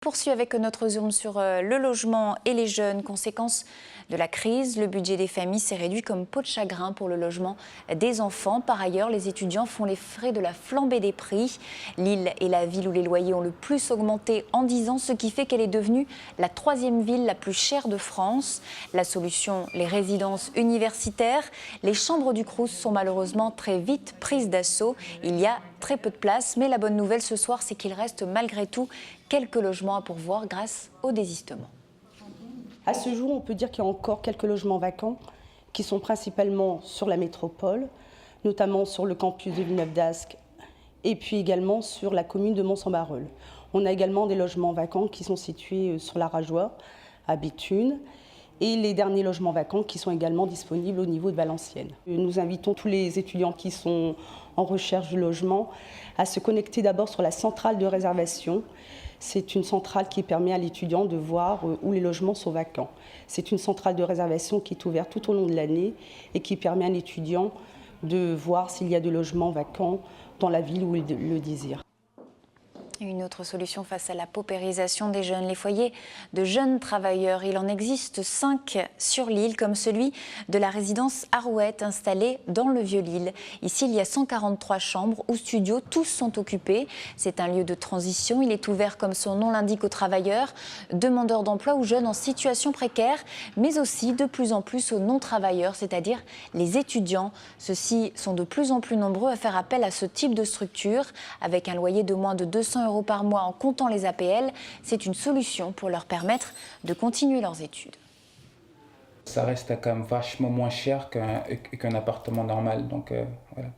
poursuit avec notre zoom sur le logement et les jeunes. Conséquence de la crise, le budget des familles s'est réduit comme peau de chagrin pour le logement des enfants. Par ailleurs, les étudiants font les frais de la flambée des prix. Lille est la ville où les loyers ont le plus augmenté en 10 ans, ce qui fait qu'elle est devenue la 3e ville la plus chère de France. La solution, les résidences universitaires. Les chambres du Crous sont malheureusement très vite prises d'assaut. Il y a très peu de place, mais la bonne nouvelle ce soir, c'est qu'il reste malgré tout quelques logements à pourvoir grâce au désistement. À ce jour, on peut dire qu'il y a encore quelques logements vacants qui sont principalement sur la métropole, notamment sur le campus de Villeneuve-d'Ascq et puis également sur la commune de Mons-en-Barœul. On a également des logements vacants qui sont situés sur la Rajoie, à Béthune, et les derniers logements vacants qui sont également disponibles au niveau de Valenciennes. Nous invitons tous les étudiants qui sont en recherche de logement à se connecter d'abord sur la centrale de réservation. C'est une centrale qui permet à l'étudiant de voir où les logements sont vacants. C'est une centrale de réservation qui est ouverte tout au long de l'année et qui permet à l'étudiant de voir s'il y a des logements vacants dans la ville où il le désire. Une autre solution face à la paupérisation des jeunes, les foyers de jeunes travailleurs. Il en existe 5 sur l'île, comme celui de la résidence Arouette, installée dans le Vieux-Lille. Ici, il y a 143 chambres ou studios, tous sont occupés. C'est un lieu de transition. Il est ouvert, comme son nom l'indique, aux travailleurs, demandeurs d'emploi ou jeunes en situation précaire, mais aussi de plus en plus aux non-travailleurs, c'est-à-dire les étudiants. Ceux-ci sont de plus en plus nombreux à faire appel à ce type de structure. Avec un loyer de moins de 200 € par mois en comptant les APL, c'est une solution pour leur permettre de continuer leurs études. Ça reste quand même vachement moins cher qu'un appartement normal. Donc voilà.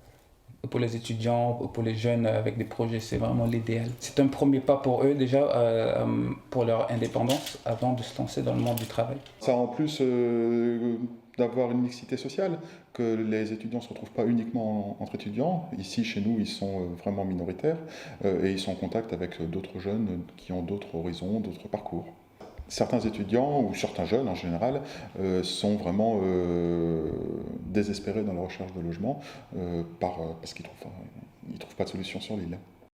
Pour les étudiants, pour les jeunes avec des projets, c'est vraiment l'idéal. C'est un premier pas pour eux déjà, pour leur indépendance, avant de se lancer dans le monde du travail. Ça en plus d'avoir une mixité sociale, que les étudiants ne se retrouvent pas uniquement entre étudiants. Ici, chez nous, ils sont vraiment minoritaires et ils sont en contact avec d'autres jeunes qui ont d'autres horizons, d'autres parcours. Certains étudiants, ou certains jeunes en général, sont vraiment désespérés dans la recherche de logement parce qu'ils ne trouvent pas de solution sur l'île.